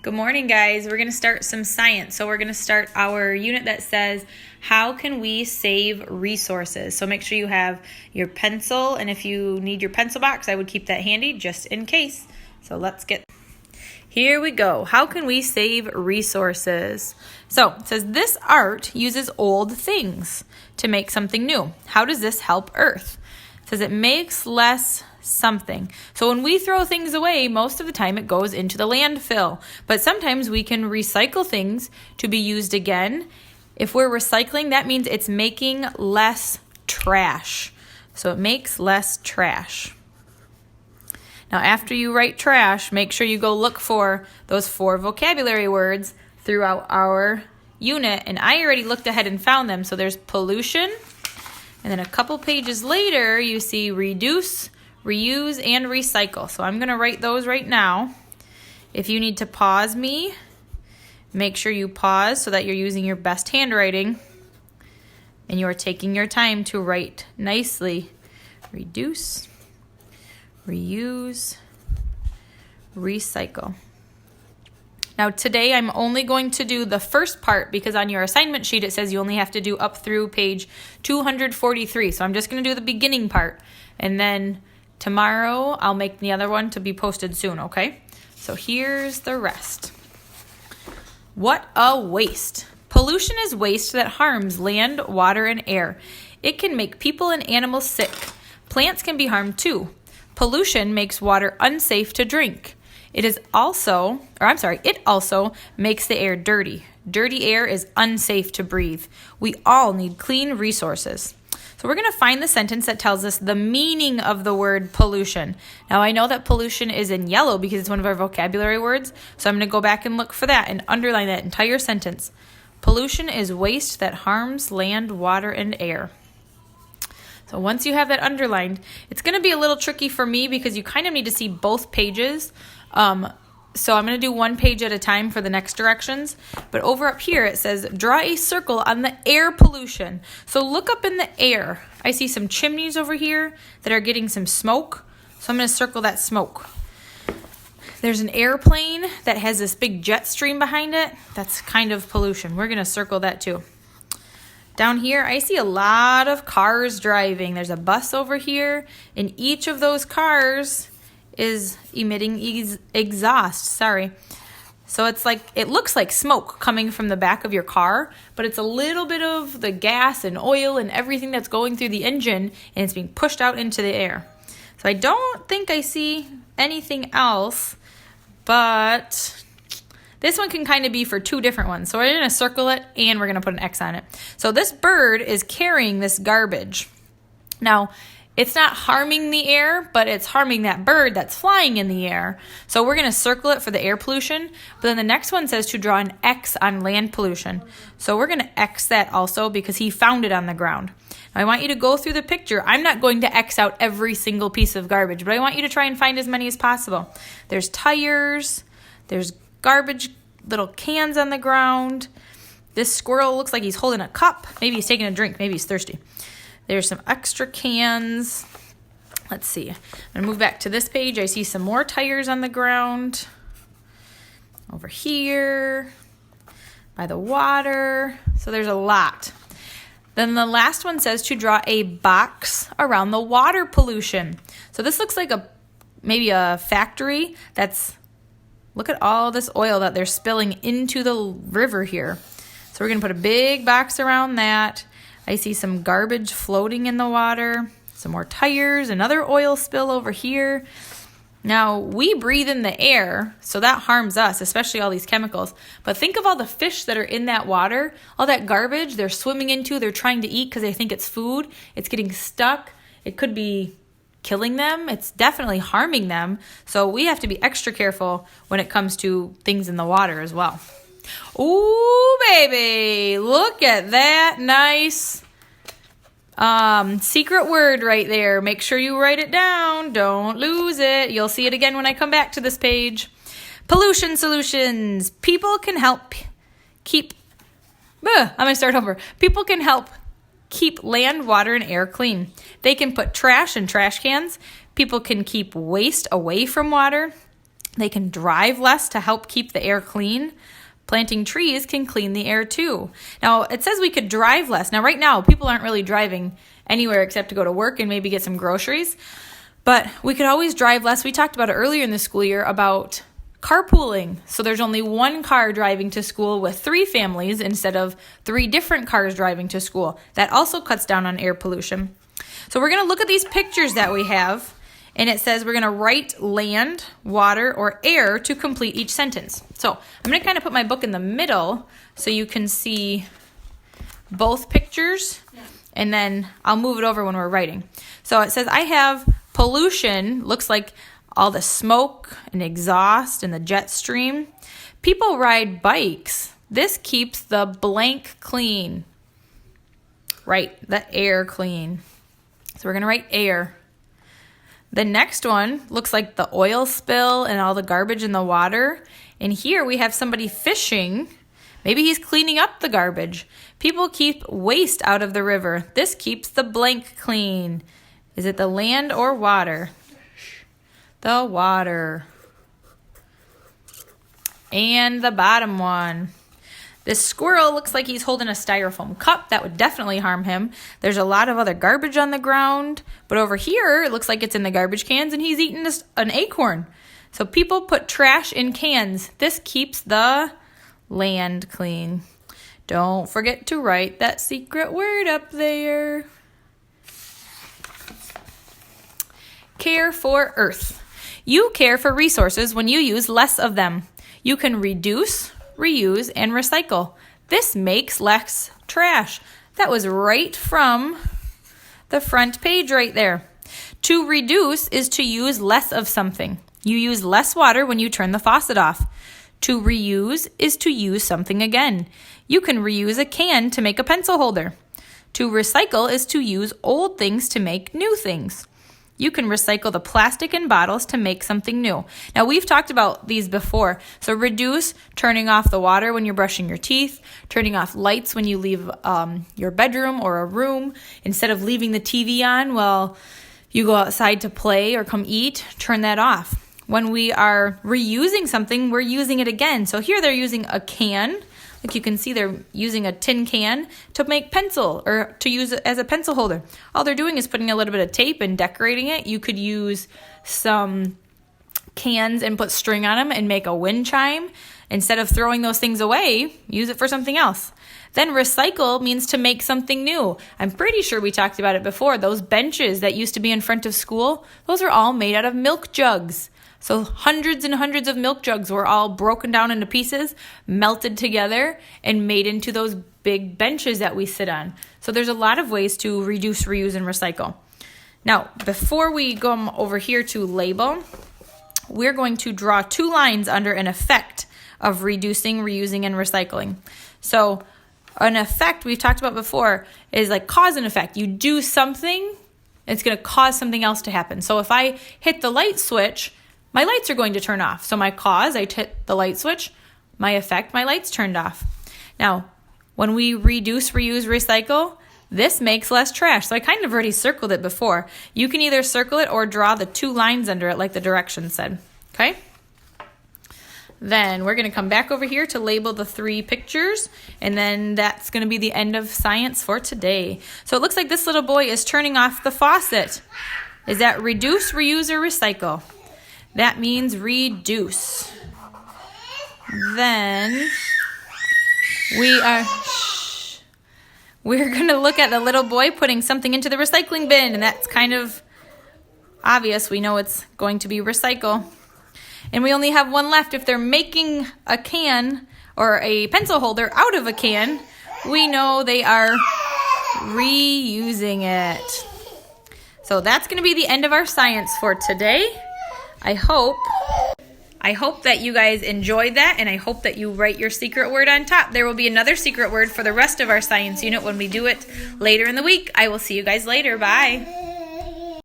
Good morning, guys. We're going to start some science. So we're going to start our unit that says, how can we save resources? So make sure you have your pencil, and if you need your pencil box, I would keep that handy just in case. So let's get here we go. How can we save resources? So it says this art uses old things to make something new. How does this help Earth? It says it makes less something. So when we throw things away, most of the time it goes into the landfill. But sometimes we can recycle things to be used again. If we're recycling, that means it's making less trash. So it makes less trash. Now, after you write trash, make sure you go look for those 4 vocabulary words throughout our unit. And I already looked ahead and found them. So there's pollution. And then a couple pages later, you see reduce, reuse, and recycle. So I'm going to write those right now. If you need to pause me, make sure you pause so that you're using your best handwriting and you're taking your time to write nicely. Reduce, reuse, recycle. Now today I'm only going to do the first part because on your assignment sheet it says you only have to do up through page 243. So I'm just going to do the beginning part, and then tomorrow I'll make the other one to be posted soon, okay? So here's the rest. What a waste. Pollution is waste that harms land, water, and air. It can make people and animals sick. Plants can be harmed too. Pollution makes water unsafe to drink. It also makes the air dirty. Dirty air is unsafe to breathe. We all need clean resources. So we're going to find the sentence that tells us the meaning of the word pollution. Now I know that pollution is in yellow because it's one of our vocabulary words, so I'm going to go back and look for that and underline that entire sentence. Pollution is waste that harms land, water, and air. So once you have that underlined, it's going to be a little tricky for me because you kind of need to see both pages. So I'm going to do one page at a time for the next directions. But over up here it says, draw a circle on the air pollution. So look up in the air. I see some chimneys over here that are getting some smoke. So I'm going to circle that smoke. There's an airplane that has this big jet stream behind it. That's kind of pollution. We're going to circle that too. Down here, I see a lot of cars driving. There's a bus over here, and each of those cars is emitting exhaust. So it looks like smoke coming from the back of your car, but it's a little bit of the gas and oil and everything that's going through the engine, and it's being pushed out into the air. So I don't think I see anything else, but this one can kind of be for 2 different ones. So we're going to circle it and we're going to put an X on it. So this bird is carrying this garbage. Now, it's not harming the air, but it's harming that bird that's flying in the air. So we're going to circle it for the air pollution. But then the next one says to draw an X on land pollution. So we're going to X that also because he found it on the ground. Now I want you to go through the picture. I'm not going to X out every single piece of garbage, but I want you to try and find as many as possible. There's tires. There's garbage, little cans on the ground. This squirrel looks like he's holding a cup. Maybe he's taking a drink. Maybe he's thirsty. There's some extra cans. Let's see. I'm going to move back to this page. I see some more tires on the ground. Over here. By the water. So there's a lot. Then the last one says to draw a box around the water pollution. So this looks like maybe a factory that's... Look at all this oil that they're spilling into the river here. So we're going to put a big box around that. I see some garbage floating in the water, some more tires, another oil spill over here. Now, we breathe in the air, so that harms us, especially all these chemicals. But think of all the fish that are in that water, all that garbage they're swimming into, they're trying to eat because they think it's food. It's getting stuck. It could be killing them. It's definitely harming them. So we have to be extra careful when it comes to things in the water as well. Ooh, baby, look at that nice secret word right there. Make sure you write it down. Don't lose it. You'll see it again when I come back to this page. Pollution solutions. People can help keep... I'm going to start over. People can help keep land, water, and air clean. They can put trash in trash cans. People can keep waste away from water. They can drive less to help keep the air clean. Planting trees can clean the air too. Now, it says we could drive less. Now, right now, people aren't really driving anywhere except to go to work and maybe get some groceries. But we could always drive less. We talked about it earlier in the school year about carpooling. So there's only one car driving to school with 3 families instead of 3 different cars driving to school. That also cuts down on air pollution. So we're going to look at these pictures that we have. And it says we're going to write land, water, or air to complete each sentence. So I'm going to kind of put my book in the middle so you can see both pictures. And then I'll move it over when we're writing. So it says I have pollution, looks like all the smoke and exhaust and the jet stream. People ride bikes. This keeps the blank clean. Right, the air clean. So we're going to write air. The next one looks like the oil spill and all the garbage in the water. And here we have somebody fishing. Maybe he's cleaning up the garbage. People keep waste out of the river. This keeps the blank clean. Is it the land or water? The water. And the bottom one. This squirrel looks like he's holding a styrofoam cup. That would definitely harm him. There's a lot of other garbage on the ground. But over here, it looks like it's in the garbage cans and he's eating an acorn. So people put trash in cans. This keeps the land clean. Don't forget to write that secret word up there. Care for Earth. You care for resources when you use less of them. You can reduce, reuse, and recycle. This makes less trash. That was right from the front page right there. To reduce is to use less of something. You use less water when you turn the faucet off. To reuse is to use something again. You can reuse a can to make a pencil holder. To recycle is to use old things to make new things. You can recycle the plastic in bottles to make something new. Now, we've talked about these before. So reduce, turning off the water when you're brushing your teeth, turning off lights when you leave your bedroom or a room. Instead of leaving the TV on while you go outside to play or come eat, turn that off. When we are reusing something, we're using it again. So here they're using a can. Like you can see they're using a tin can to make pencil or to use it as a pencil holder. All they're doing is putting a little bit of tape and decorating it. You could use some cans and put string on them and make a wind chime. Instead of throwing those things away, use it for something else. Then recycle means to make something new. I'm pretty sure we talked about it before. Those benches that used to be in front of school, those are all made out of milk jugs. So hundreds and hundreds of milk jugs were all broken down into pieces, melted together, and made into those big benches that we sit on. So there's a lot of ways to reduce, reuse, and recycle. Now, before we go over here to label, we're going to draw 2 lines under an effect of reducing, reusing, and recycling. So an effect we've talked about before is like cause and effect. You do something, it's going to cause something else to happen. So if I hit the light switch, my lights are going to turn off. So my cause, I hit the light switch. My effect, my lights turned off. Now, when we reduce, reuse, recycle, this makes less trash. So I kind of already circled it before. You can either circle it or draw the 2 lines under it like the directions said. Okay? Then we're going to come back over here to label the 3 pictures. And then that's going to be the end of science for today. So it looks like this little boy is turning off the faucet. Is that reduce, reuse, or recycle? That means reduce. Then we're going to look at the little boy putting something into the recycling bin, and that's kind of obvious. We know it's going to be recycle. And we only have one left. If they're making a can or a pencil holder out of a can, we know they are reusing it. So that's going to be the end of our science for today. I hope that you guys enjoyed that, and I hope that you write your secret word on top. There will be another secret word for the rest of our science unit when we do it later in the week. I will see you guys later. Bye.